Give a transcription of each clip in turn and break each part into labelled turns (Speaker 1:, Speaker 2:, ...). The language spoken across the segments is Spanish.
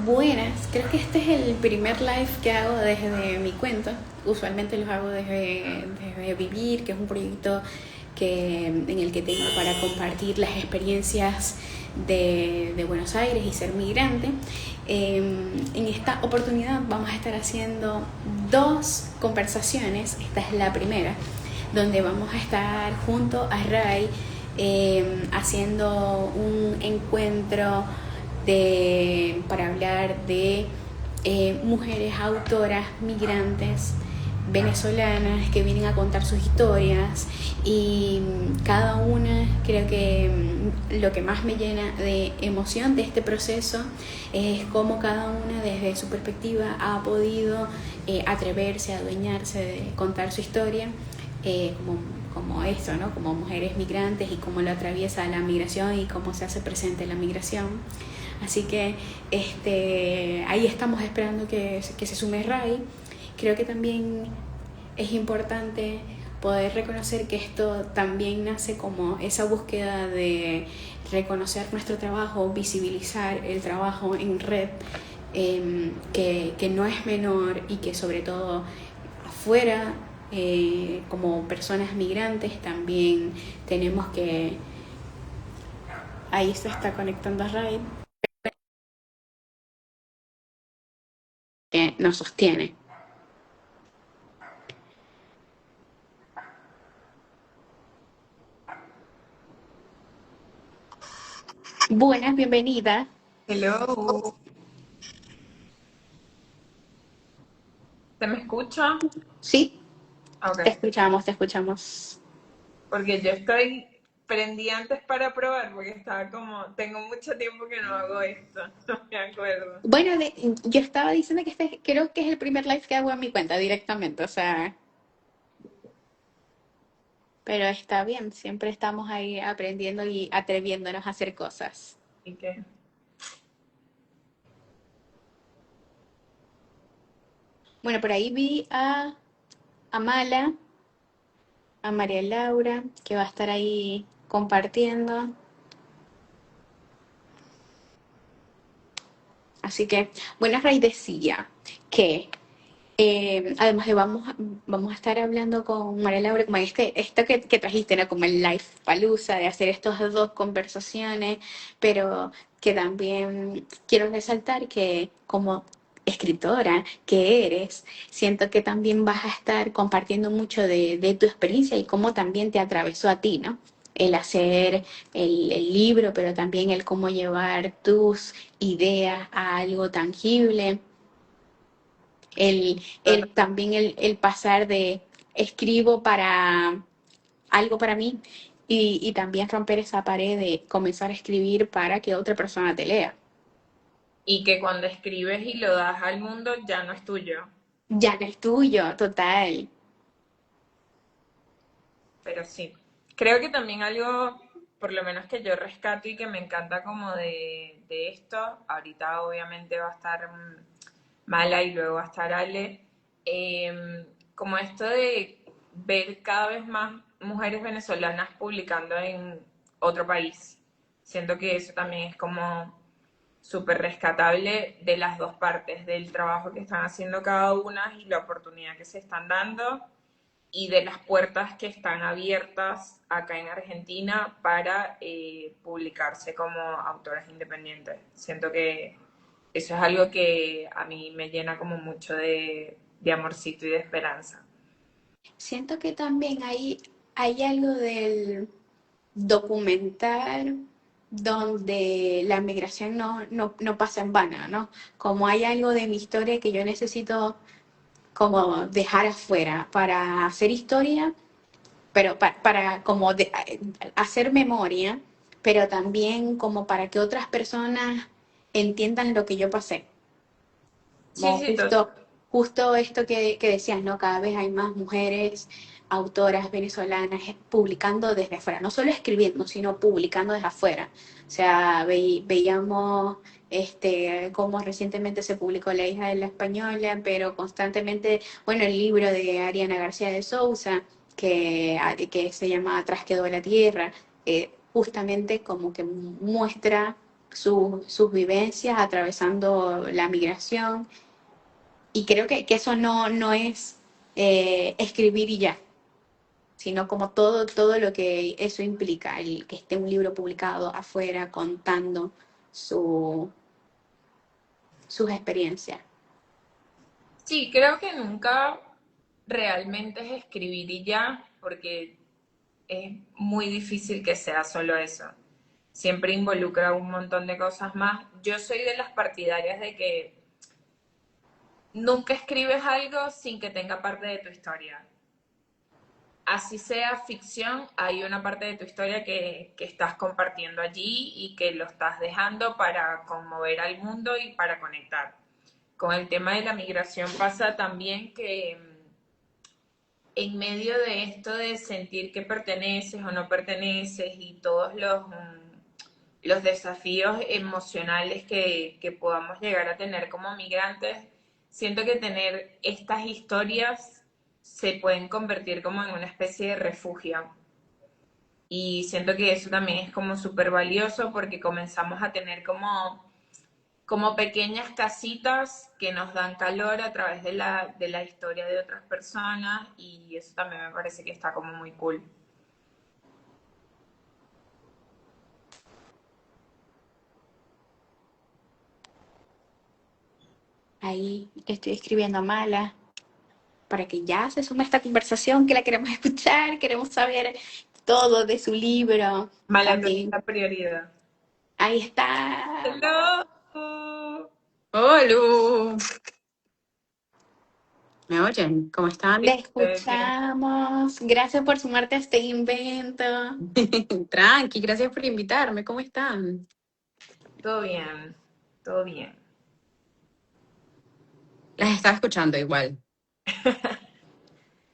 Speaker 1: Buenas, creo que este es el primer live que hago desde mi cuenta. Usualmente los hago desde Vivir, que es un proyecto en el que tengo para compartir las experiencias de Buenos Aires y ser migrante. En esta oportunidad vamos a estar haciendo dos conversaciones. Esta es la primera, donde vamos a estar junto a Ray haciendo un encuentro para hablar de mujeres autoras migrantes venezolanas que vienen a contar sus historias, y cada una, creo que lo que más me llena de emoción de este proceso es cómo cada una desde su perspectiva ha podido atreverse a adueñarse de contar su historia, como eso, ¿no? Como mujeres migrantes, y cómo lo atraviesa la migración y cómo se hace presente la migración. Así que ahí estamos esperando que se sume Ray. Creo que también es importante poder reconocer que esto también nace como esa búsqueda de reconocer nuestro trabajo, visibilizar el trabajo en red, que no es menor, y que sobre todo afuera, como personas migrantes, también tenemos que... Ahí se está conectando a Ray, que nos sostiene. Buenas, bienvenida.
Speaker 2: Hello, ¿se me escucha?
Speaker 1: Sí, te
Speaker 2: Ok,
Speaker 1: escuchamos, te escuchamos.
Speaker 2: porque yo estoy prendí antes para probar, porque estaba como, tengo mucho tiempo que no hago esto, no me acuerdo.
Speaker 1: Bueno, yo estaba diciendo que creo que es el primer live que hago en mi cuenta directamente, o sea, pero está bien, siempre estamos ahí aprendiendo y atreviéndonos a hacer cosas.
Speaker 2: ¿Y qué?
Speaker 1: Bueno, por ahí vi a Mala, a María Laura, que va a estar ahí compartiendo. Así que, bueno, Ray decía que además de vamos a estar hablando con María Laura, como esto que trajiste, ¿no? Como el Life Palusa, de hacer estas dos conversaciones, pero que también quiero resaltar que como escritora que eres, siento que también vas a estar compartiendo mucho de tu experiencia y cómo también te atravesó a ti, ¿no? El hacer el libro, pero también el cómo llevar tus ideas a algo tangible, también el pasar de escribo para algo para mí, y también romper esa pared de comenzar a escribir para que otra persona te lea.
Speaker 2: Y que cuando escribes y lo das al mundo ya no es tuyo,
Speaker 1: Ya no es tuyo, total.
Speaker 2: pero sí. Creo que también algo, por lo menos que yo rescato y que me encanta como de esto, ahorita obviamente va a estar Mala y luego va a estar Ale, como esto de ver cada vez más mujeres venezolanas publicando en otro país. Siento que eso también es como súper rescatable de las dos partes, del trabajo que están haciendo cada una y la oportunidad que se están dando y de las puertas que están abiertas acá en Argentina para publicarse como autoras independientes. Siento que eso es algo que a mí me llena como mucho de amorcito y de esperanza.
Speaker 1: Siento que también hay algo del documental donde la migración no pasa en vano, ¿no? Como hay algo de mi historia que yo necesito como dejar afuera para hacer historia, pero para como hacer memoria, pero también como para que otras personas entiendan lo que yo pasé.
Speaker 2: Sí,
Speaker 1: Como
Speaker 2: sí, todo.
Speaker 1: justo esto que decías, ¿no? Cada vez hay más mujeres autoras venezolanas publicando desde afuera, no solo escribiendo, sino publicando desde afuera. O sea, veíamos cómo recientemente se publicó La hija de la española, pero constantemente, bueno, el libro de Ariana García de Sousa, que se llama Atrás quedó la tierra, justamente como que muestra sus vivencias atravesando la migración. Y creo que eso no es escribir y ya, sino como todo lo que eso implica, el que esté un libro publicado afuera contando su, sus experiencias.
Speaker 2: Sí, creo que nunca realmente es escribir y ya, porque es muy difícil que sea solo eso. Siempre involucra un montón de cosas más. Yo soy de las partidarias de que nunca escribes algo sin que tenga parte de tu historia. Así sea ficción, hay una parte de tu historia que estás compartiendo allí y que lo estás dejando para conmover al mundo y para conectar. Con el tema de la migración pasa también que en medio de esto de sentir que perteneces o no perteneces y todos los desafíos emocionales que podamos llegar a tener como migrantes, siento que tener estas historias se pueden convertir como en una especie de refugio. Y siento que eso también es como súper valioso porque comenzamos a tener como pequeñas casitas que nos dan calor a través de la historia de otras personas y eso también me parece que está como muy cool.
Speaker 1: Ahí estoy escribiendo a Mala para que ya se sume a esta conversación, que la queremos escuchar, queremos saber todo de su libro.
Speaker 2: Mala
Speaker 1: También,
Speaker 2: tercera prioridad.
Speaker 1: ahí está.
Speaker 2: Hello.
Speaker 3: Hola, ¿me oyen? ¿Cómo
Speaker 2: Sí,
Speaker 3: están?
Speaker 1: Le
Speaker 2: bien.
Speaker 1: escuchamos. Gracias por sumarte a este invento.
Speaker 3: Tranqui, gracias por invitarme. ¿Cómo están?
Speaker 2: Todo bien, todo bien.
Speaker 3: Las estaba escuchando igual.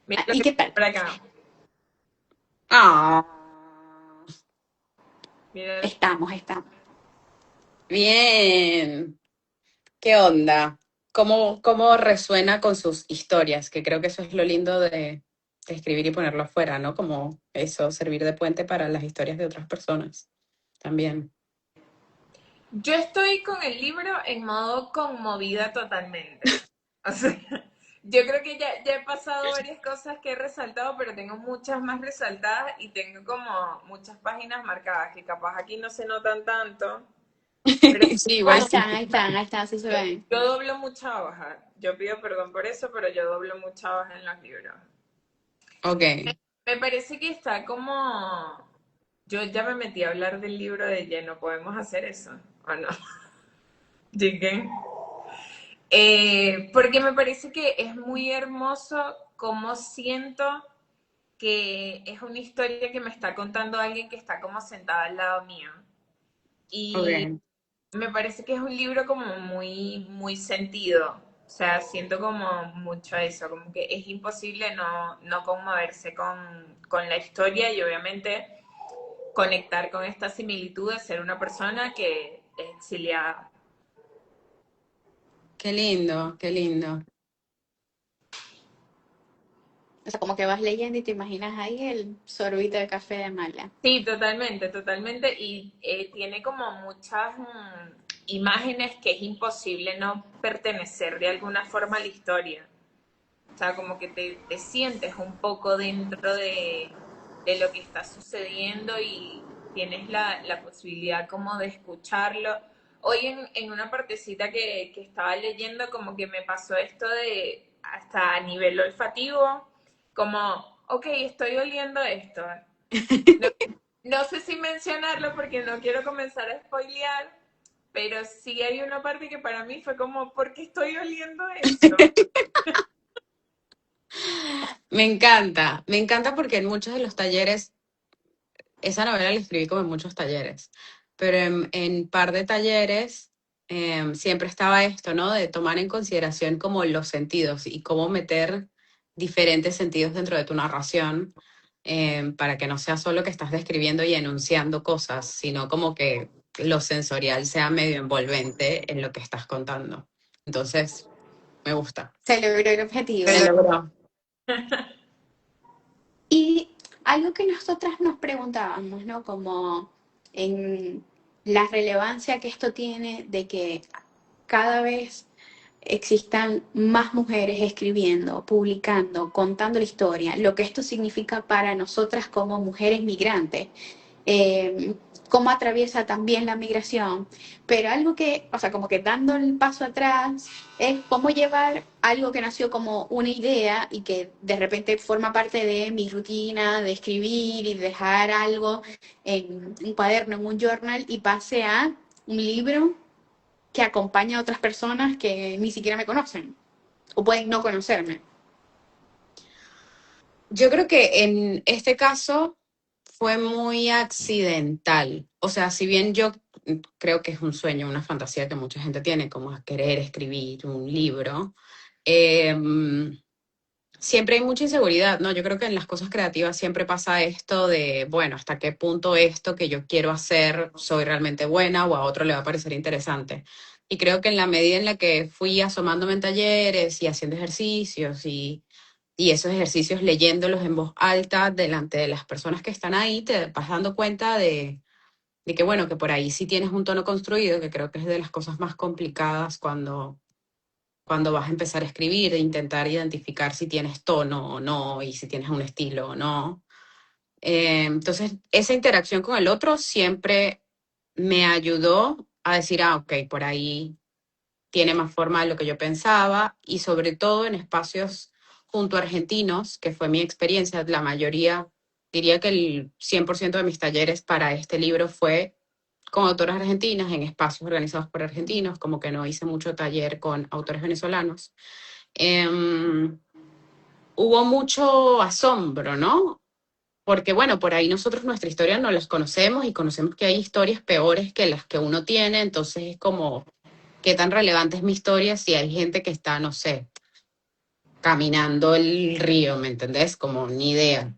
Speaker 2: Mira
Speaker 1: Ah,
Speaker 2: lo
Speaker 1: ¿y
Speaker 2: que
Speaker 1: qué tal?
Speaker 2: por acá.
Speaker 3: Ah,
Speaker 2: Mira lo que...
Speaker 1: Estamos.
Speaker 3: bien. ¿Qué onda? ¿Cómo resuena con sus historias? Que creo que eso es lo lindo de escribir y ponerlo afuera, ¿no? Como eso, servir de puente para las historias de otras personas también.
Speaker 2: Yo estoy con el libro en modo conmovida totalmente. O sea, yo creo que ya he pasado varias cosas que he resaltado, pero tengo muchas más resaltadas y tengo como muchas páginas marcadas que capaz aquí no se notan tanto, pero
Speaker 3: Sí, igual
Speaker 1: Ahí
Speaker 3: sí.
Speaker 1: están, ahí están, ahí están, sí se
Speaker 2: yo,
Speaker 1: ven.
Speaker 2: yo doblo mucha hoja. Yo pido perdón por eso, pero yo doblo mucha hoja en los libros.
Speaker 3: Ok.
Speaker 2: Me parece que está como... Yo ya me metí a hablar del libro de lleno, ¿podemos hacer eso? ¿O no? Chiquen. Porque me parece que es muy hermoso cómo siento que es una historia que me está contando alguien que está como sentada al lado mío. Y
Speaker 3: Ok.
Speaker 2: me parece que es un libro como muy, muy sentido. O sea, siento como mucho eso, como que es imposible no conmoverse con la historia y obviamente conectar con esta similitud de ser una persona que es exiliada.
Speaker 3: Qué lindo, qué lindo.
Speaker 1: O sea, como que vas leyendo y te imaginas ahí el sorbito de café de Mala.
Speaker 2: Sí, totalmente, totalmente. Y tiene como muchas imágenes que es imposible no pertenecer de alguna forma a la historia. O sea, como que te sientes un poco dentro de lo que está sucediendo y tienes la posibilidad como de escucharlo. Hoy en una partecita que estaba leyendo, como que me pasó esto de hasta a nivel olfativo, como, ok, estoy oliendo esto. No, no sé si mencionarlo porque no quiero comenzar a spoilear, pero sí hay una parte que para mí fue como, ¿por qué estoy oliendo esto?
Speaker 3: Me encanta porque en muchos de los talleres, esa novela la escribí como en muchos talleres, pero en par de talleres siempre estaba esto, ¿no? De tomar en consideración como los sentidos y cómo meter diferentes sentidos dentro de tu narración para que no sea solo que estás describiendo y enunciando cosas, sino como que lo sensorial sea medio envolvente en lo que estás contando. Entonces, me gusta.
Speaker 1: Se logró el objetivo.
Speaker 3: Se logró.
Speaker 1: Y algo que nosotras nos preguntábamos, ¿no? Como en, la relevancia que esto tiene de que cada vez existan más mujeres escribiendo, publicando, contando la historia, lo que esto significa para nosotras como mujeres migrantes, cómo atraviesa también la migración, pero algo que, o sea, como que dando el paso atrás, es cómo llevar algo que nació como una idea y que de repente forma parte de mi rutina de escribir y dejar algo en un cuaderno, en un journal y pase a un libro que acompaña a otras personas que ni siquiera me conocen o pueden no conocerme.
Speaker 3: Yo creo que en este caso fue muy accidental. O sea, si bien yo creo que es un sueño, una fantasía que mucha gente tiene, como querer escribir un libro, eh, siempre hay mucha inseguridad, ¿no? Yo creo que en las cosas creativas siempre pasa esto de, bueno, hasta qué punto esto que yo quiero hacer soy realmente buena o a otro le va a parecer interesante. Y creo que en la medida en la que fui asomándome en talleres y haciendo ejercicios y esos ejercicios leyéndolos en voz alta delante de las personas que están ahí, te vas dando cuenta de que, bueno, que por ahí sí tienes un tono construido, que creo que es de las cosas más complicadas cuando vas a empezar a escribir, de intentar identificar si tienes tono o no y si tienes un estilo o no. Entonces, esa interacción con el otro siempre me ayudó a decir, ah, ok, por ahí tiene más forma de lo que yo pensaba y sobre todo en espacios junto a argentinos, que fue mi experiencia, la mayoría, diría que el 100% de mis talleres para este libro fue con autoras argentinas en espacios organizados por argentinos, como que no hice mucho taller con autores venezolanos. Eh, Hubo mucho asombro, ¿no? Porque bueno, por ahí nosotros nuestra historia no las conocemos y conocemos que hay historias peores que las que uno tiene, entonces es como, ¿qué tan relevante es mi historia si hay gente que está, no sé, caminando el río, ¿me entendés? Como ni idea.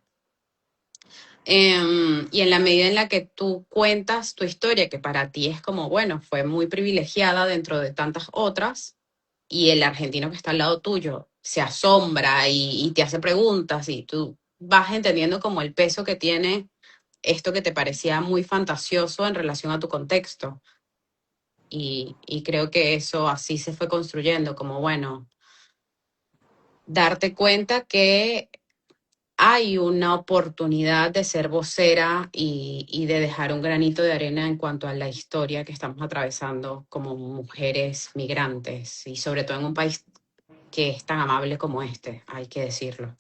Speaker 3: Y en la medida en la que tú cuentas tu historia, que para ti es como, bueno, fue muy privilegiada dentro de tantas otras, y el argentino que está al lado tuyo se asombra y te hace preguntas y tú vas entendiendo como el peso que tiene esto que te parecía muy fantasioso en relación a tu contexto. Y creo que eso así se fue construyendo, como bueno, darte cuenta que hay una oportunidad de ser vocera y de dejar un granito de arena en cuanto a la historia que estamos atravesando como mujeres migrantes y sobre todo en un país que es tan amable como este, hay que decirlo.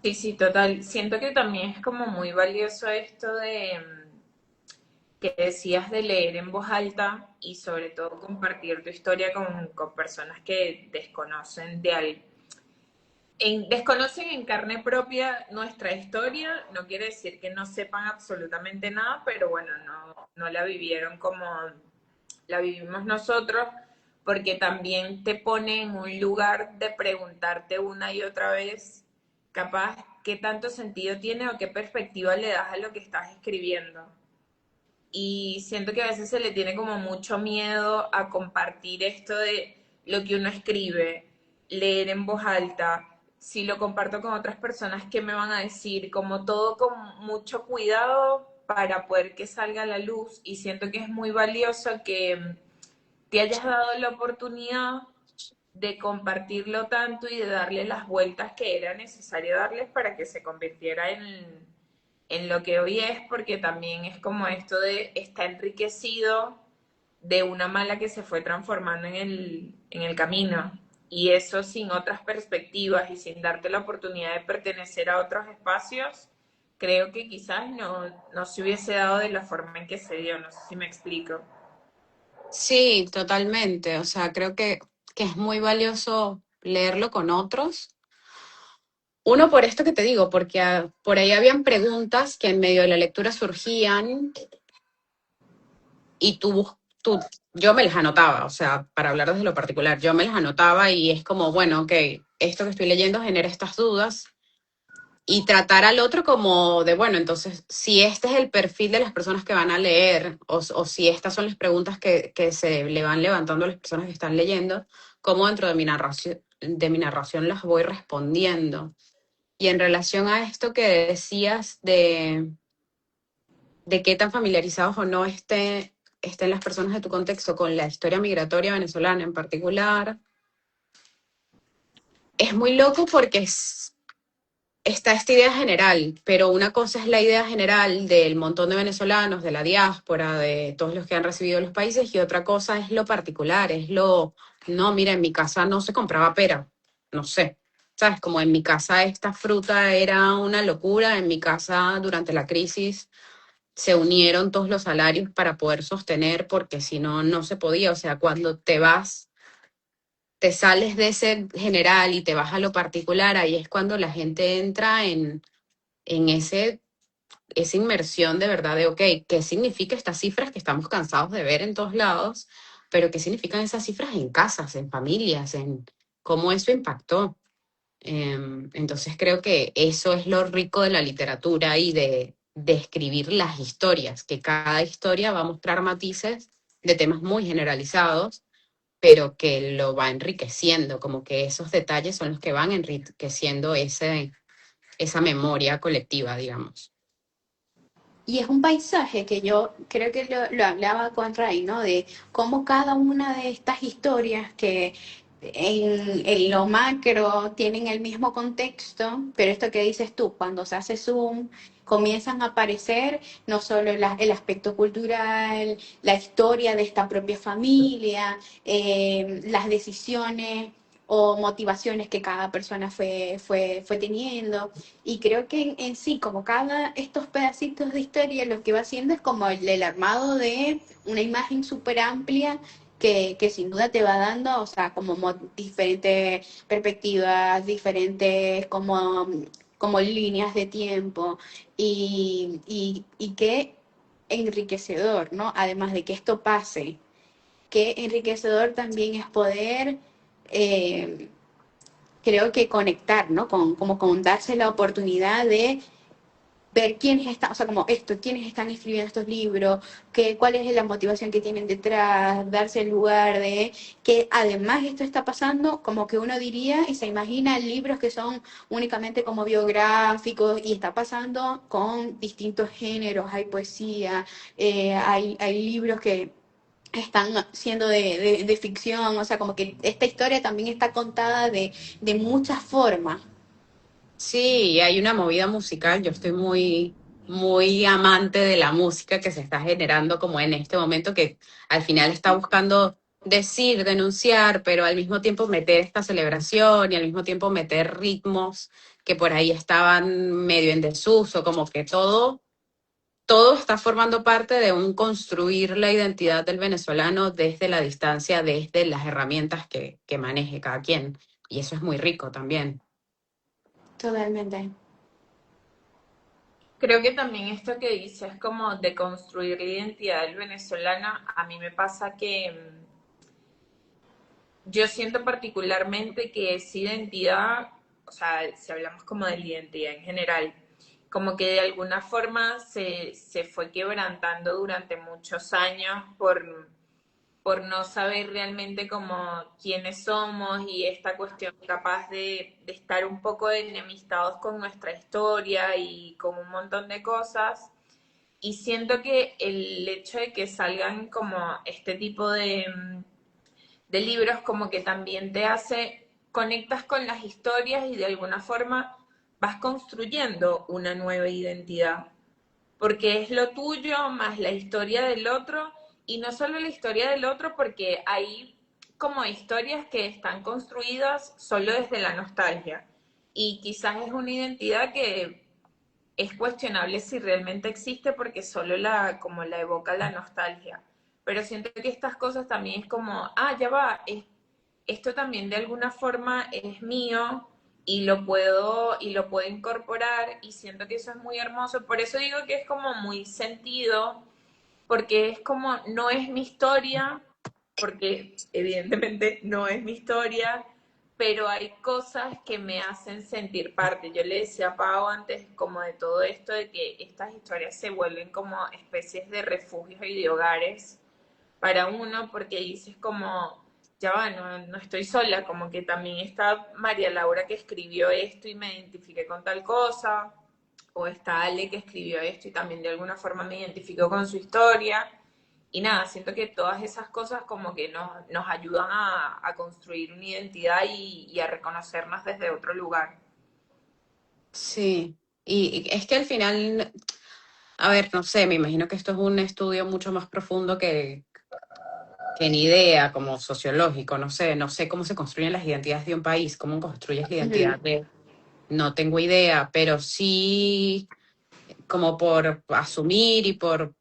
Speaker 2: Sí, sí, total. Siento que también es como muy valioso esto de que decías de leer en voz alta y sobre todo compartir tu historia con personas que desconocen desconocen en carne propia nuestra historia. No quiere decir que no sepan absolutamente nada, pero bueno, no la vivieron como la vivimos nosotros, porque también te pone en un lugar de preguntarte una y otra vez, capaz, qué tanto sentido tiene o qué perspectiva le das a lo que estás escribiendo. Y siento que a veces se le tiene como mucho miedo a compartir esto de lo que uno escribe, leer en voz alta, si lo comparto con otras personas, ¿qué me van a decir? Como todo con mucho cuidado para poder que salga a la luz, y siento que es muy valioso que te hayas dado la oportunidad de compartirlo tanto y de darle las vueltas que era necesario darles para que se convirtiera en lo que hoy es, porque también es como esto de está enriquecido de una mala que se fue transformando en el camino. Y eso sin otras perspectivas y sin darte la oportunidad de pertenecer a otros espacios, creo que quizás no se hubiese dado de la forma en que se dio, no sé si me explico.
Speaker 3: Sí, totalmente. O sea, creo que es muy valioso leerlo con otros. Uno, por esto que te digo, porque por ahí habían preguntas que en medio de la lectura surgían y yo me las anotaba, o sea, para hablar desde lo particular, yo me las anotaba y es como, bueno, ok, esto que estoy leyendo genera estas dudas y tratar al otro como de, bueno, entonces, si este es el perfil de las personas que van a leer o si estas son las preguntas que se le van levantando a las personas que están leyendo, cómo dentro de mi narración las voy respondiendo. Y en relación a esto que decías de qué tan familiarizados o no estén las personas de tu contexto con la historia migratoria venezolana en particular, es muy loco porque está esta idea general, pero una cosa es la idea general del montón de venezolanos, de la diáspora, de todos los que han recibido los países, y otra cosa es lo particular, no, mira, en mi casa no se compraba pera, no sé, ¿sabes? Como en mi casa esta fruta era una locura, en mi casa durante la crisis se unieron todos los salarios para poder sostener, porque si no, no se podía, o sea, cuando te sales de ese general y te vas a lo particular, ahí es cuando la gente entra en esa inmersión de verdad de, ok, ¿qué significa estas cifras que estamos cansados de ver en todos lados? Pero ¿qué significan esas cifras en casas, en familias, en cómo eso impactó? Entonces creo que eso es lo rico de la literatura y de escribir las historias, que cada historia va a mostrar matices de temas muy generalizados, pero que lo va enriqueciendo, como que esos detalles son los que van enriqueciendo esa memoria colectiva, digamos.
Speaker 1: Y es un paisaje que yo creo que lo hablaba con Ray, ¿no? De cómo cada una de estas historias que en lo macro tienen el mismo contexto, pero esto que dices tú, cuando se hace zoom, comienzan a aparecer no solo el aspecto cultural, la historia de esta propia familia, las decisiones o motivaciones que cada persona fue teniendo. Y creo que en sí, como cada estos pedacitos de historia, lo que va haciendo es como el armado de una imagen súper amplia que sin duda te va dando, o sea, como diferentes perspectivas, diferentes como líneas de tiempo y qué enriquecedor, ¿no? Además de que esto pase, qué enriquecedor también es poder eh, creo que conectar, ¿no? Como con darse la oportunidad de ver quiénes están, o sea, como esto, quiénes están escribiendo estos libros, cuál es la motivación que tienen detrás, darse el lugar de que además esto está pasando, como que uno diría y se imagina libros que son únicamente como biográficos y está pasando con distintos géneros, hay poesía, hay libros que están siendo de ficción, o sea, como que esta historia también está contada de muchas formas.
Speaker 3: Sí, hay una movida musical. Yo estoy muy amante de la música que se está generando como en este momento, que al final está buscando decir, denunciar, pero al mismo tiempo meter esta celebración y al mismo tiempo meter ritmos que por ahí estaban medio en desuso, como que todo está formando parte de un construir la identidad del venezolano desde la distancia, desde las herramientas que maneje cada quien. Y eso es muy rico también.
Speaker 1: Totalmente.
Speaker 2: Creo que también esto que dices como de construir la identidad del venezolano, a mí me pasa que yo siento particularmente que esa identidad, o sea, si hablamos como de la identidad en general, como que de alguna forma se fue quebrantando durante muchos años por no saber realmente como quiénes somos y esta cuestión capaz de estar un poco enemistados con nuestra historia y con un montón de cosas. Y siento que el hecho de que salgan como este tipo de libros como que también te hace, conectas con las historias y de alguna forma vas construyendo una nueva identidad, porque es lo tuyo más la historia del otro y no solo la historia del otro porque hay como historias que están construidas solo desde la nostalgia y quizás es una identidad que es cuestionable si realmente existe porque solo como la evoca la nostalgia. Pero siento que estas cosas también es como, ya va, esto también de alguna forma es mío y lo puedo incorporar y siento que eso es muy hermoso. Por eso digo que es como muy sentido, porque es como, no es mi historia, porque evidentemente no es mi historia, pero hay cosas que me hacen sentir parte. Yo le decía a Pau antes como de todo esto, de que estas historias se vuelven como especies de refugios y de hogares para uno, porque dices como, ya va, no estoy sola, como que también está María Laura que escribió esto y me identifiqué con tal cosa, o está Ale que escribió esto y también de alguna forma me identificó con su historia. Y nada, siento que todas esas cosas como que nos ayudan a construir una identidad y a reconocernos desde otro lugar.
Speaker 3: Sí, y es que al final, a ver, no sé, me imagino que esto es un estudio mucho más profundo que ni idea, como sociológico, no sé cómo se construyen las identidades de un país, cómo construyes la
Speaker 1: Ujú.
Speaker 3: identidad de, no tengo idea, pero sí, como por asumir y por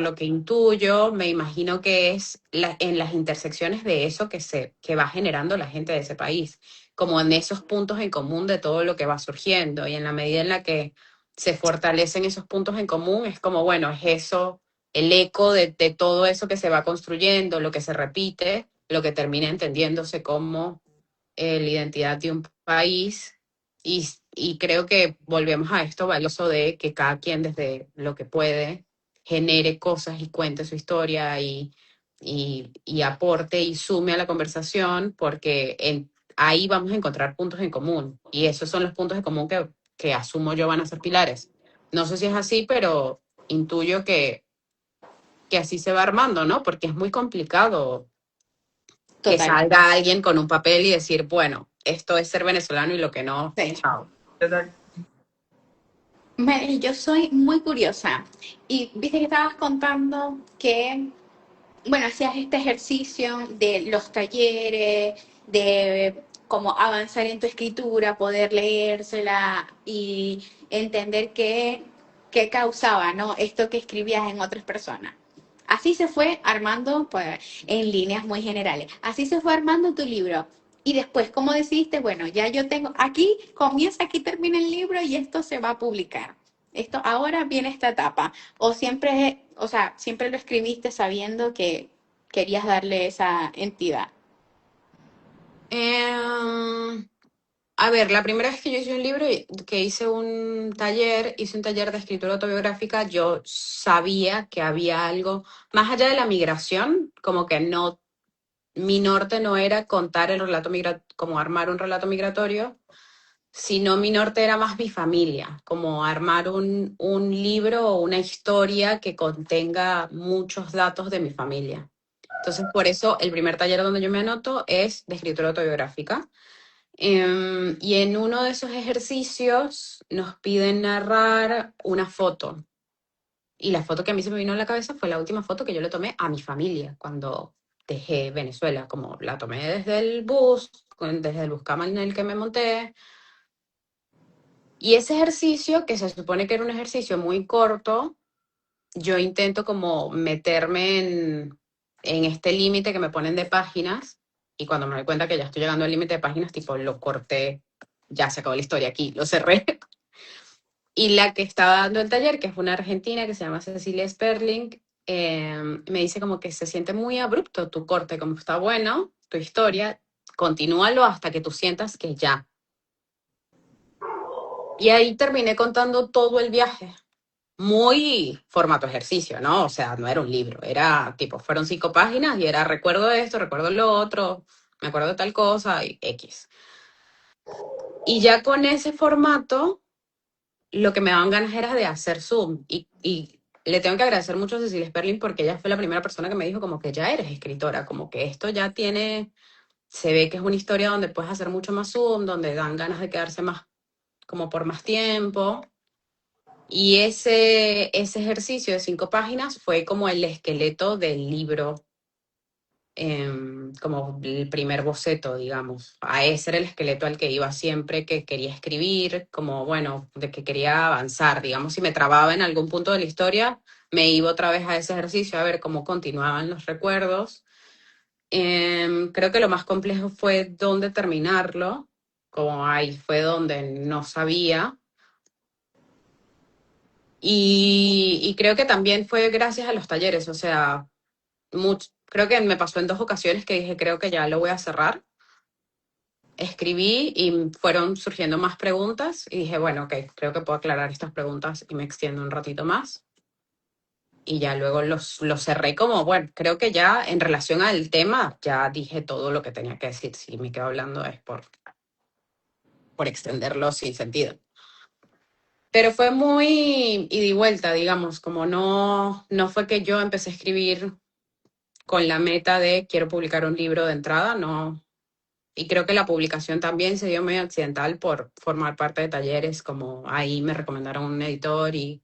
Speaker 3: lo que intuyo, me imagino que es en las intersecciones de eso que va generando la gente de ese país, como en esos puntos en común de todo lo que va surgiendo y en la medida en la que se fortalecen esos puntos en común, es como, bueno, es eso, el eco de todo eso que se va construyendo, lo que se repite, lo que termina entendiéndose como la identidad de un país y creo que volvemos a esto valioso de que cada quien desde lo que puede genere cosas y cuente su historia y aporte y sume a la conversación porque ahí vamos a encontrar puntos en común y esos son los puntos en común que asumo yo van a ser pilares. No sé si es así, pero intuyo que así se va armando, ¿no? Porque es muy complicado que
Speaker 1: Total.
Speaker 3: salga alguien con un papel y decir, bueno, esto es ser venezolano y lo que no,
Speaker 1: Sí.
Speaker 3: chao.
Speaker 2: Total.
Speaker 1: Yo soy muy curiosa y viste que estabas contando que, bueno, hacías este ejercicio de los talleres, de cómo avanzar en tu escritura, poder leérsela y entender qué causaba, ¿no? Esto que escribías en otras personas. Así se fue armando, pues, en líneas muy generales. Así se fue armando tu libro. Y después, ¿cómo decidiste? Bueno, ya yo tengo, aquí comienza, aquí termina el libro y esto se va a publicar. Esto, ahora viene esta etapa. O siempre, o sea, siempre lo escribiste sabiendo que querías darle esa entidad.
Speaker 3: Em, a ver, la primera vez que yo hice un libro, que hice un taller de escritura autobiográfica, yo sabía que había algo, más allá de la migración, como que no, mi norte no era contar el relato como armar un relato migratorio, sino mi norte era más mi familia, como armar un libro o una historia que contenga muchos datos de mi familia. Entonces, por eso el primer taller donde yo me anoto es de escritura autobiográfica. Y en uno de esos ejercicios nos piden narrar una foto. Y la foto que a mí se me vino a la cabeza fue la última foto que yo le tomé a mi familia cuando dejé Venezuela, como la tomé desde el bus, desde el buscama en el que me monté, y ese ejercicio, que se supone que era un ejercicio muy corto, yo intento como meterme en este límite que me ponen de páginas y cuando me doy cuenta que ya estoy llegando al límite de páginas, tipo lo corté, ya se acabó la historia aquí, lo cerré. Y la que estaba dando el taller, que es una argentina que se llama Cecilia Sperling, me dice como que se siente muy abrupto tu corte, como está bueno, tu historia, continúalo hasta que tú sientas que ya. Y ahí terminé contando todo el viaje muy formato ejercicio, ¿no? O sea, no era un libro, era tipo, fueron 5 páginas y era recuerdo esto, recuerdo lo otro, me acuerdo de tal cosa y X. Y ya con ese formato, lo que me daban ganas era de hacer Zoom y le tengo que agradecer mucho a Cecilia Sperling porque ella fue la primera persona que me dijo como que ya eres escritora, como que esto ya tiene, se ve que es una historia donde puedes hacer mucho más Zoom, donde dan ganas de quedarse más, como por más tiempo. Y ese ejercicio de 5 páginas fue como el esqueleto del libro, como el primer boceto, digamos. A ese era el esqueleto al que iba siempre que quería escribir, como bueno, de que quería avanzar, digamos, si me trababa en algún punto de la historia, me iba otra vez a ese ejercicio a ver cómo continuaban los recuerdos. Creo que lo más complejo fue dónde terminarlo, como ahí fue donde no sabía. Y creo que también fue gracias a los talleres, o sea, creo que me pasó en 2 ocasiones que dije, creo que ya lo voy a cerrar. Escribí y fueron surgiendo más preguntas y dije, bueno, ok, creo que puedo aclarar estas preguntas y me extiendo un ratito más. y ya luego los cerré como, bueno, creo que ya en relación al tema ya dije todo lo que tenía que decir. Si me quedo hablando es por extenderlo sin sentido. Pero fue muy ida y vuelta, digamos, como no fue que yo empecé a escribir con la meta de quiero publicar un libro de entrada, no. Y creo que la publicación también se dio medio accidental por formar parte de talleres, como ahí me recomendaron un editor y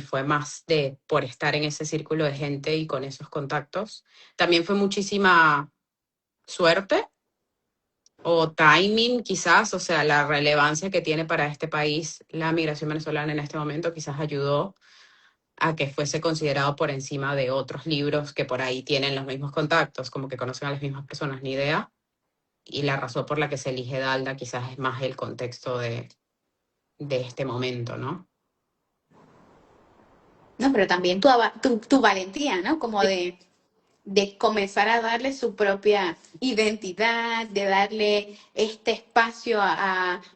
Speaker 3: fue más de por estar en ese círculo de gente y con esos contactos. También fue muchísima suerte o timing quizás, o sea, la relevancia que tiene para este país la migración venezolana en este momento quizás ayudó a que fuese considerado por encima de otros libros que por ahí tienen los mismos contactos, como que conocen a las mismas personas, ni idea. Y la razón por la que se elige Dalda quizás es más el contexto de este momento, ¿no?
Speaker 1: No, pero también tu valentía, ¿no? Como de comenzar a darle su propia identidad, de darle este espacio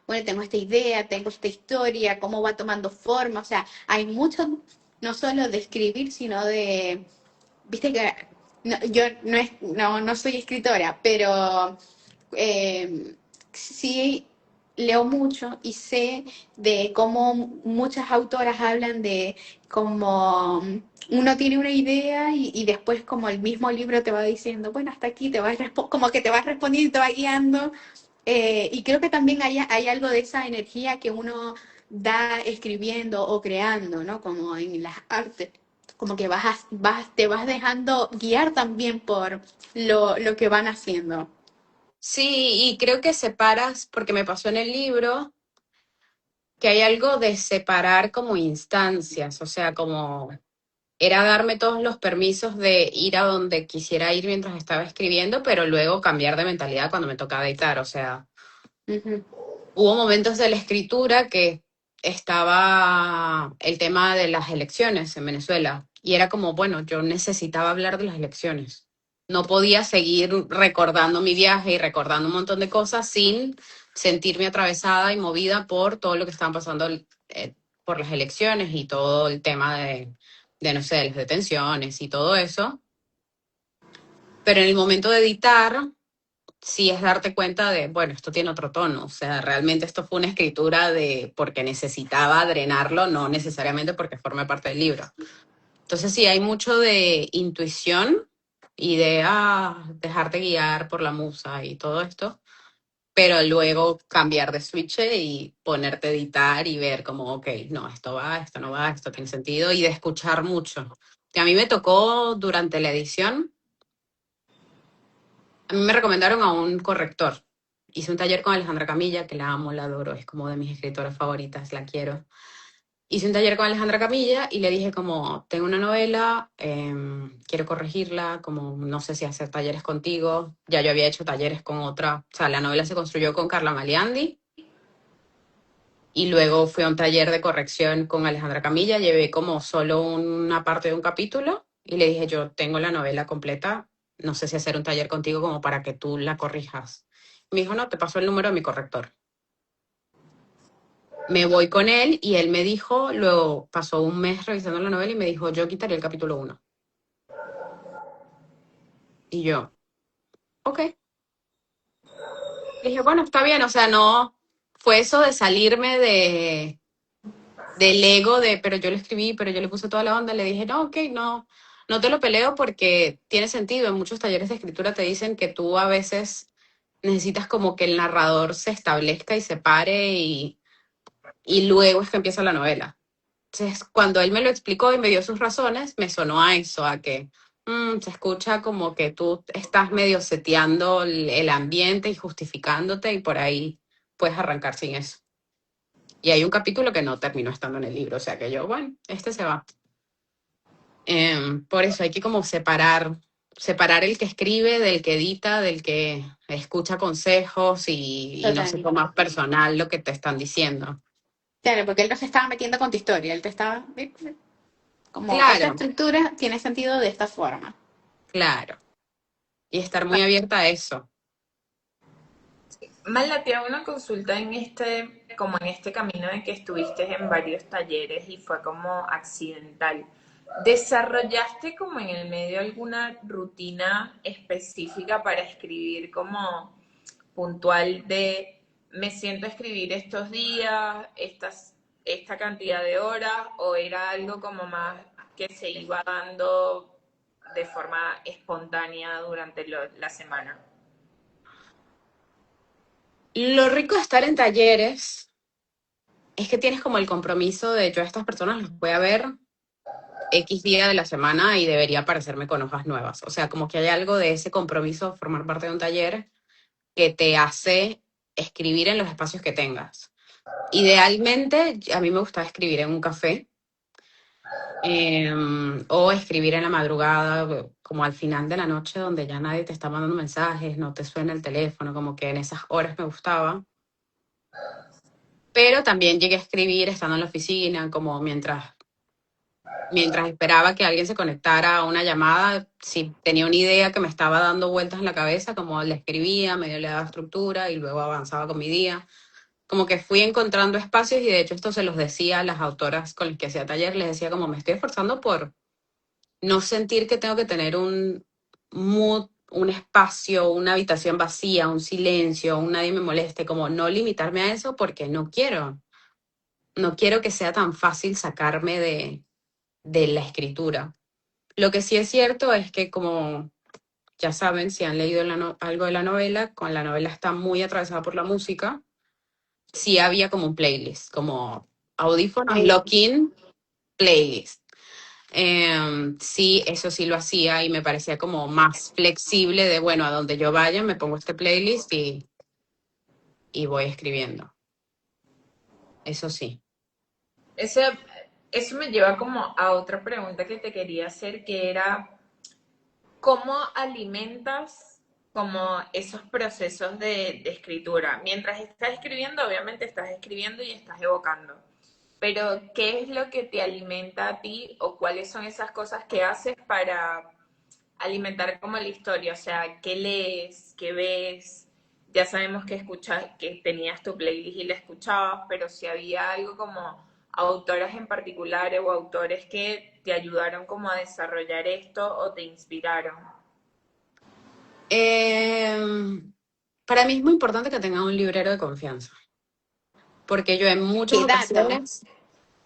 Speaker 1: bueno, tengo esta idea, tengo esta historia, cómo va tomando forma. O sea, hay mucho, no solo de escribir, sino de, viste que yo no soy escritora, pero sí leo mucho y sé de cómo muchas autoras hablan de cómo uno tiene una idea y después como el mismo libro te va diciendo, bueno, hasta aquí te vas como que te vas respondiendo y te va guiando. Y creo que también hay algo de esa energía que uno da escribiendo o creando, ¿no? Como en las artes, como que te vas dejando guiar también por lo que van haciendo.
Speaker 3: Sí, y creo que separas, porque me pasó en el libro, que hay algo de separar como instancias, o sea, como era darme todos los permisos de ir a donde quisiera ir mientras estaba escribiendo, pero luego cambiar de mentalidad cuando me tocaba editar, o sea,
Speaker 1: Ujú.
Speaker 3: hubo momentos de la escritura que estaba el tema de las elecciones en Venezuela y era como, bueno, yo necesitaba hablar de las elecciones. No podía seguir recordando mi viaje y recordando un montón de cosas sin sentirme atravesada y movida por todo lo que estaban pasando por las elecciones y todo el tema de, no sé, de las detenciones y todo eso. Pero en el momento de editar, sí es darte cuenta de, bueno, esto tiene otro tono, o sea, realmente esto fue una escritura de porque necesitaba drenarlo, no necesariamente porque forme parte del libro. Entonces sí, hay mucho de intuición y de dejarte guiar por la musa y todo esto, pero luego cambiar de switch y ponerte a editar y ver como, ok, no, esto va, esto no va, esto tiene sentido y de escuchar mucho. Que a mí me tocó durante la edición, a mí me recomendaron a un corrector. Hice un taller con Alejandra Camilla, que la amo, la adoro, es como de mis escritoras favoritas, la quiero. Hice un taller con Alejandra Camilla y le dije como, tengo una novela, quiero corregirla, como no sé si hacer talleres contigo. Ya yo había hecho talleres con otra, o sea, la novela se construyó con Carla Maliandi y luego fui a un taller de corrección con Alejandra Camilla, llevé como solo una parte de un capítulo y le dije, yo tengo la novela completa, no sé si hacer un taller contigo como para que tú la corrijas. Me dijo, no, te paso el número de mi corrector. Me voy con él y él me dijo, luego pasó un mes revisando la novela y me dijo, yo quitaría el capítulo 1. Y yo, ok. Le dije, bueno, está bien, o sea, no fue eso de salirme del ego de, pero yo lo escribí, pero yo le puse toda la onda. Le dije, no, ok, no te lo peleo porque tiene sentido. En muchos talleres de escritura te dicen que tú a veces necesitas como que el narrador se establezca y se pare y luego es que empieza la novela. Entonces, cuando él me lo explicó y me dio sus razones, me sonó a eso, a que se escucha como que tú estás medio seteando el ambiente y justificándote y por ahí puedes arrancar sin eso. Y hay un capítulo que no terminó estando en el libro, o sea que yo, bueno, este se va. Por eso hay que como separar el que escribe del que edita, del que escucha consejos y no se
Speaker 1: Total.
Speaker 3: toma personal lo que te están diciendo.
Speaker 1: Claro, porque él no se estaba metiendo con tu historia, él te estaba, como esta
Speaker 3: Claro,
Speaker 1: estructura tiene sentido de esta forma.
Speaker 3: claro. Y estar muy abierta a eso.
Speaker 2: Mala, te hago una consulta en como en este camino de que estuviste en varios talleres y fue como accidental. ¿Desarrollaste como en el medio alguna rutina específica para escribir como puntual de me siento a escribir estos días, esta cantidad de horas, o era algo como más que se iba dando de forma espontánea durante la semana?
Speaker 3: Lo rico de estar en talleres es que tienes como el compromiso de yo a estas personas los voy a ver X día de la semana y debería parecerme con hojas nuevas. O sea, como que hay algo de ese compromiso, formar parte de un taller, que te hace escribir en los espacios que tengas. Idealmente, a mí me gusta escribir en un café o escribir en la madrugada, como al final de la noche, donde ya nadie te está mandando mensajes, no te suena el teléfono, como que en esas horas me gustaba. Pero también llegué a escribir estando en la oficina, como mientras esperaba que alguien se conectara a una llamada, si tenía una idea que me estaba dando vueltas en la cabeza, como le escribía, medio le daba estructura y luego avanzaba con mi día. Como que fui encontrando espacios y de hecho esto se los decía a las autoras con las que hacía taller, les decía como me estoy esforzando por no sentir que tengo que tener un mood, un espacio, una habitación vacía, un silencio, un nadie me moleste, como no limitarme a eso porque no quiero que sea tan fácil sacarme de la escritura. Lo que sí es cierto es que como ya saben, si han leído algo de la novela, con la novela está muy atravesada por la música, sí había como un playlist, como audífonos, lock-in, playlist. Sí, eso sí lo hacía y me parecía como más flexible de, bueno, a donde yo vaya me pongo este playlist y voy escribiendo. Eso sí.
Speaker 2: Eso, eso me lleva como a otra pregunta que te quería hacer, que era, ¿cómo alimentas como esos procesos de escritura? Mientras estás escribiendo, obviamente estás escribiendo y estás evocando, pero ¿qué es lo que te alimenta a ti o cuáles son esas cosas que haces para alimentar como la historia? O sea, ¿qué lees? ¿Qué ves? Ya sabemos que escuchas, que tenías tu playlist y la escuchabas, pero si había algo como autoras en particulares o autores que te ayudaron como a desarrollar esto o te inspiraron.
Speaker 3: Em, para mí es muy importante que tenga un librero de confianza, porque yo
Speaker 1: Qué dato.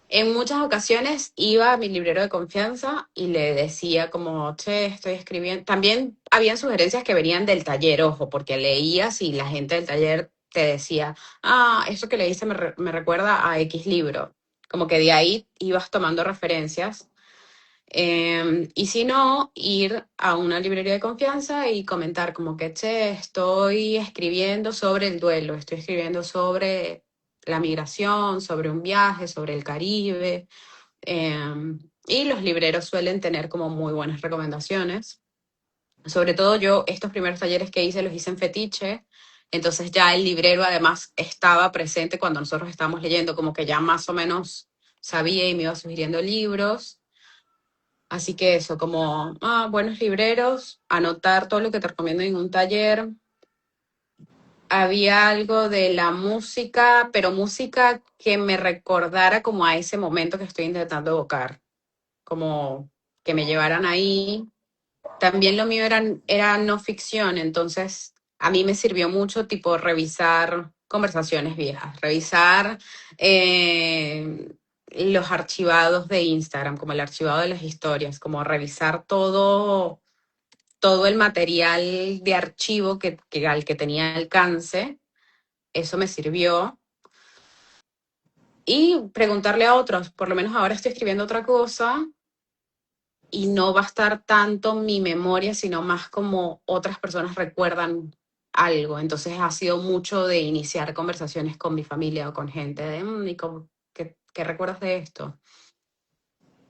Speaker 3: en muchas ocasiones iba a mi librero de confianza y le decía como, che, estoy escribiendo. También habían sugerencias que venían del taller, ojo, porque leías y la gente del taller te decía, ah, eso que leíste me recuerda a X libro. Como que de ahí ibas tomando referencias. Y si no, ir a una librería de confianza y comentar como que, che, estoy escribiendo sobre el duelo, estoy escribiendo sobre la migración, sobre un viaje, sobre el Caribe. Y los libreros suelen tener como muy buenas recomendaciones. Sobre todo yo, estos primeros talleres que hice los hice en Fetiche, entonces ya el librero además estaba presente cuando nosotros estábamos leyendo, como que ya más o menos sabía y me iba sugiriendo libros. Así que eso, como buenos libreros, anotar todo lo que te recomiendo en un taller. Había algo de la música, pero música que me recordara como a ese momento que estoy intentando evocar, como que me llevaran ahí. También lo mío era no ficción, entonces a mí me sirvió mucho tipo revisar conversaciones viejas, revisar los archivados de Instagram, como el archivado de las historias, como revisar todo el material de archivo al que tenía alcance. Eso me sirvió. Y preguntarle a otros, por lo menos ahora estoy escribiendo otra cosa y no va a estar tanto mi memoria, sino más como otras personas recuerdan algo. Entonces ha sido mucho de iniciar conversaciones con mi familia o con gente de, ¿qué recuerdas de esto?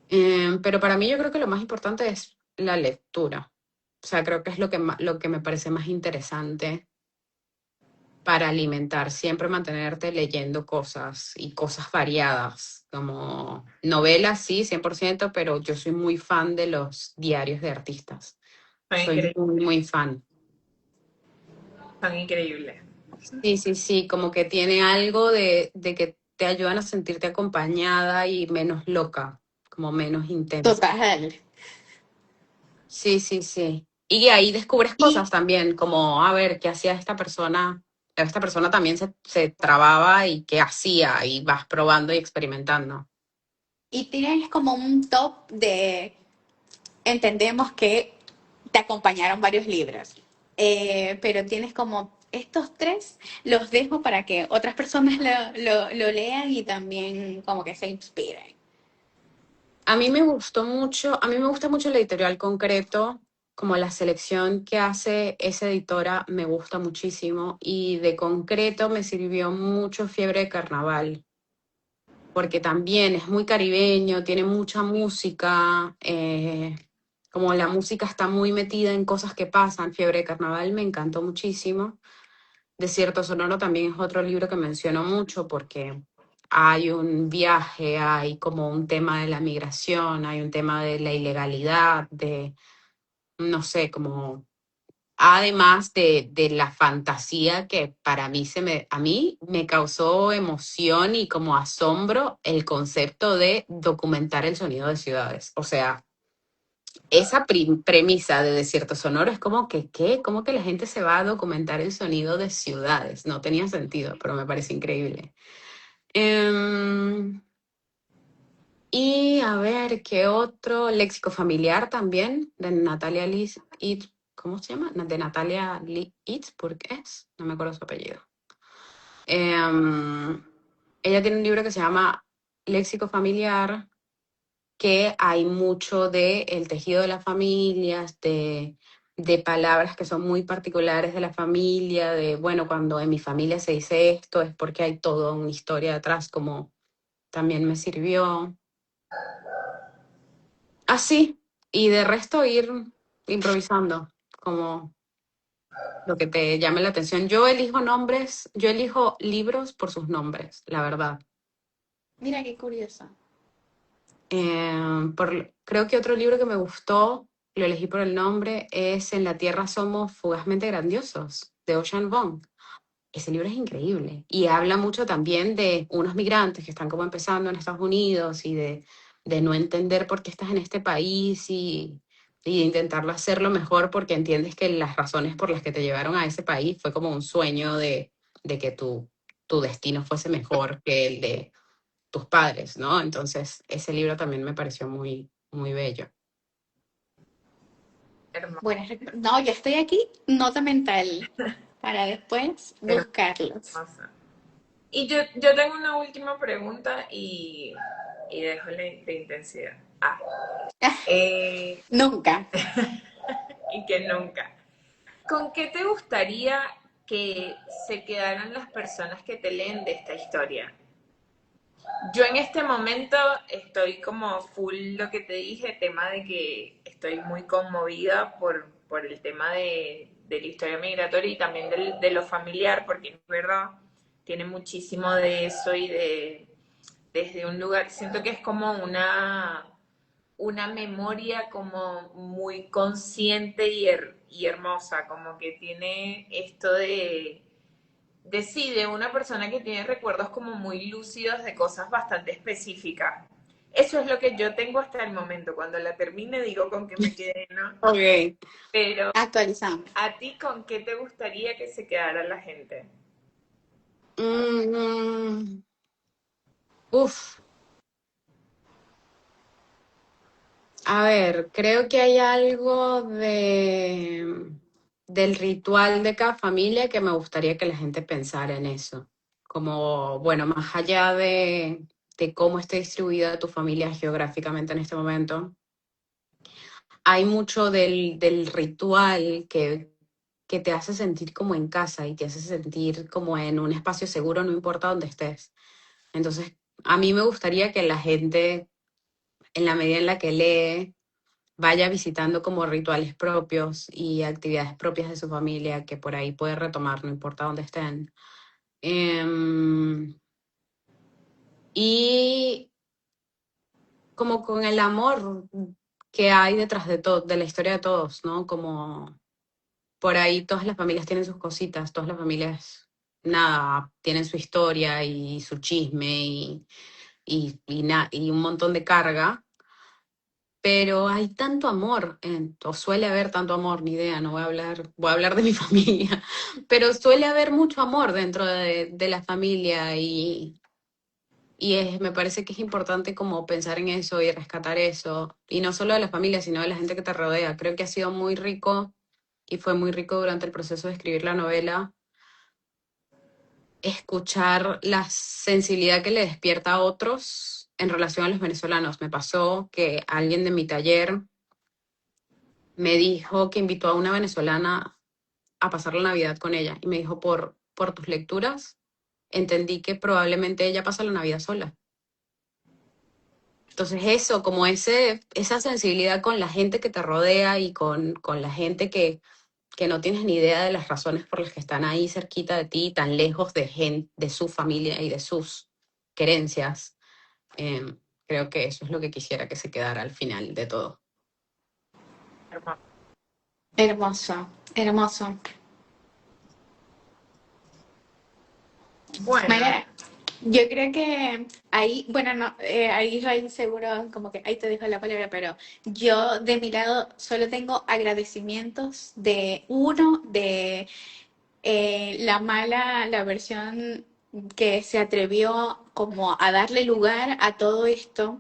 Speaker 3: Pero para mí yo creo que lo más importante es la lectura. O sea, creo que es lo que me parece más interesante para alimentar, siempre mantenerte leyendo cosas y cosas variadas, como novelas, sí, 100%, pero yo soy muy fan de los diarios de artistas.
Speaker 2: Son
Speaker 3: Soy
Speaker 2: increíbles.
Speaker 3: muy, muy fan.
Speaker 2: Son increíbles.
Speaker 3: Sí, sí, sí, como que tiene algo de que te ayudan a sentirte acompañada y menos loca, como menos intensa.
Speaker 1: Total.
Speaker 3: Sí, sí, sí. Y ahí descubres cosas
Speaker 1: Y,
Speaker 3: también, como a ver qué hacía esta persona. Esta persona también se trababa y qué hacía, y vas probando y experimentando.
Speaker 1: y tienes como un top de, entendemos que te acompañaron varios libros, pero tienes como estos tres, los dejo para que otras personas lo lean y también como que se inspiren.
Speaker 3: A mí me gustó mucho, a mí me gusta mucho la editorial Concreto, como la selección que hace esa editora me gusta muchísimo, y de Concreto me sirvió mucho Fiebre de Carnaval, porque también es muy caribeño, tiene mucha música, como la música está muy metida en cosas que pasan. Fiebre de Carnaval me encantó muchísimo. Desierto Sonoro también es otro libro que menciono mucho porque hay un viaje, hay como un tema de la migración, hay un tema de la ilegalidad, de, no sé, como además de la fantasía que para mí a mí me causó emoción y como asombro el concepto de documentar el sonido de ciudades. O sea, esa premisa de Desierto Sonoro es como que, ¿qué? ¿Cómo que la gente se va a documentar el sonido de ciudades? No tenía sentido, pero me parece increíble. Em, y a ver, ¿qué otro? Léxico familiar también, de Natalia Liz It, ¿cómo se llama? De Natalia Lee Itzburg es, no me acuerdo su apellido. Em, Ella tiene un libro que se llama Léxico familiar, que hay mucho de el tejido de las familias, de palabras que son muy particulares de la familia, de, bueno, cuando en mi familia se dice esto es porque hay toda una historia detrás, como también me sirvió. Así, y de resto ir improvisando, como lo que te llame la atención. Yo elijo nombres, yo elijo libros por sus nombres, la verdad.
Speaker 1: Mira qué curioso.
Speaker 3: Creo que otro libro que me gustó, lo elegí por el nombre, es En la Tierra somos fugazmente grandiosos, de Ocean Vuong. Ese libro es increíble y habla mucho también de unos migrantes que están como empezando en Estados Unidos y de no entender por qué estás en este país y de intentarlo hacerlo mejor porque entiendes que las razones por las que te llevaron a ese país fue como un sueño de que tu destino fuese mejor que el de tus padres, ¿no? Entonces, ese libro también me pareció muy, muy bello.
Speaker 1: Bueno, no, yo estoy aquí, nota mental, para después buscarlos.
Speaker 2: Hermosa. Y yo tengo una última pregunta y dejo la intensidad. Eh,
Speaker 1: Nunca.
Speaker 2: y que nunca. ¿Con qué te gustaría que se quedaran las personas que te leen de esta historia? Yo en este momento estoy como full lo que te dije, tema de que estoy muy conmovida por el tema de la historia migratoria y también de lo familiar, porque es verdad, tiene muchísimo de eso y desde un lugar, siento que es como una memoria como muy consciente y hermosa, como que tiene esto de una persona que tiene recuerdos como muy lúcidos de cosas bastante específicas. Eso es lo que yo tengo hasta el momento. Cuando la termine digo con qué me quedé, ¿no?
Speaker 3: Ok.
Speaker 2: Pero
Speaker 1: Actualizamos.
Speaker 2: a ti, ¿con qué te gustaría que se quedara la gente?
Speaker 3: Mm, uf, a ver, creo que hay algo del ritual de cada familia que me gustaría que la gente pensara en eso. Como, bueno, más allá de cómo esté distribuida tu familia geográficamente en este momento, hay mucho del ritual que te hace sentir como en casa y te hace sentir como en un espacio seguro, no importa dónde estés. Entonces, a mí me gustaría que la gente, en la medida en la que lee, vaya visitando como rituales propios y actividades propias de su familia que por ahí puede retomar, no importa dónde estén. Em, y como con el amor que hay detrás de todo, de la historia de todos, ¿no? Como por ahí todas las familias tienen sus cositas, todas las familias, nada, tienen su historia y su chisme y un montón de carga. pero hay tanto amor, o suele haber tanto amor, ni idea, no voy a hablar de mi familia, pero suele haber mucho amor dentro de la familia me parece que es importante como pensar en eso y rescatar eso, y no solo de la familia, sino de la gente que te rodea. Creo que ha sido muy rico y fue muy rico durante el proceso de escribir la novela escuchar la sensibilidad que le despierta a otros en relación a los venezolanos. Me pasó que alguien de mi taller me dijo que invitó a una venezolana a pasar la Navidad con ella y me dijo, por tus lecturas, entendí que probablemente ella pasa la Navidad sola. Entonces eso, como esa sensibilidad con la gente que te rodea y con la gente que no tienes ni idea de las razones por las que están ahí cerquita de ti, tan lejos de su familia y de sus querencias. Creo que eso es lo que quisiera que se quedara al final de todo.
Speaker 2: Hermoso.
Speaker 1: Hermoso, hermoso.
Speaker 2: Bueno,
Speaker 1: Mira, yo creo que ahí, bueno, no, ahí Israel seguro, como que ahí te dejo la palabra, pero yo de mi lado solo tengo agradecimientos de uno, de la versión que se atrevió como a darle lugar a todo esto.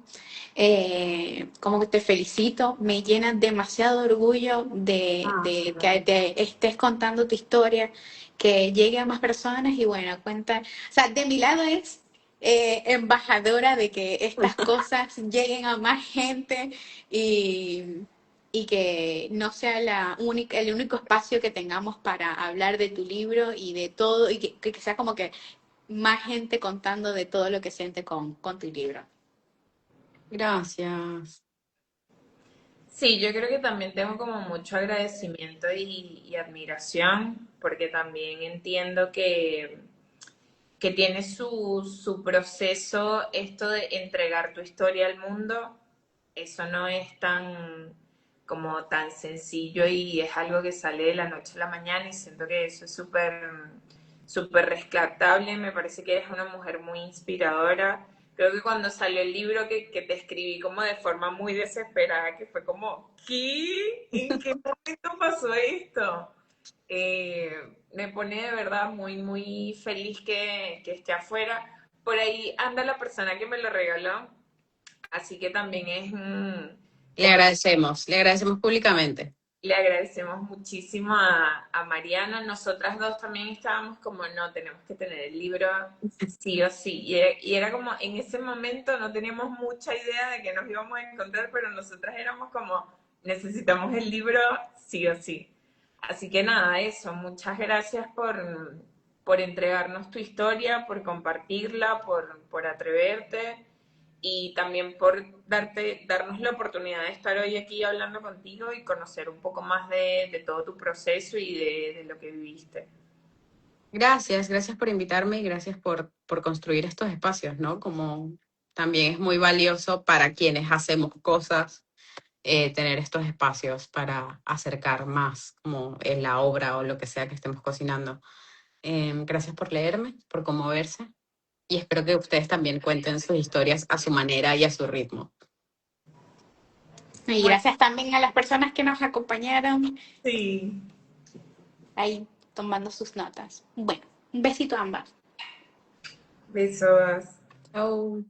Speaker 1: Como que te felicito, me llena demasiado orgullo
Speaker 3: Ah,
Speaker 1: de que te estés contando tu historia, que llegue a más personas y bueno, cuenta, o sea, de mi lado es embajadora de que estas cosas lleguen a más gente y, y que no sea el único espacio que tengamos para hablar de tu libro y de todo, y que sea como que más gente contando de todo lo que siente con tu libro.
Speaker 3: gracias.
Speaker 2: sí, yo creo que también tengo como mucho agradecimiento y admiración, porque también entiendo que tiene su proceso esto de entregar tu historia al mundo. Eso no es tan como tan sencillo y es algo que sale de la noche a la mañana y siento que eso es súper rescatable. Me parece que eres una mujer muy inspiradora. Creo que cuando salió el libro que te escribí como de forma muy desesperada, que fue como, ¿qué? ¿En qué momento pasó esto? Me pone de verdad muy feliz que esté afuera. Por ahí anda la persona que me lo regaló, así que también es como
Speaker 3: Le agradecemos públicamente.
Speaker 2: le agradecemos muchísimo a Mariana. Nosotras dos también estábamos como, no, tenemos que tener el libro sí o sí. Y era como, en ese momento no teníamos mucha idea de que nos íbamos a encontrar, pero nosotras éramos como, necesitamos el libro sí o sí. Así que nada, eso. Muchas gracias por entregarnos tu historia, por compartirla, por atreverte y también por darnos la oportunidad de estar hoy aquí hablando contigo y conocer un poco más de todo tu proceso y de lo que viviste.
Speaker 3: Gracias, gracias por invitarme y gracias por construir estos espacios, ¿no? Como también es muy valioso para quienes hacemos cosas tener estos espacios para acercar más como en la obra o lo que sea que estemos cocinando. Gracias por leerme, por conmoverse y espero que ustedes también cuenten sus historias a su manera y a su ritmo.
Speaker 1: Y
Speaker 2: Bueno,
Speaker 1: gracias también a las personas que nos acompañaron
Speaker 2: sí.
Speaker 1: ahí tomando sus notas. Bueno, un besito a ambas.
Speaker 2: Besos.
Speaker 3: Chao.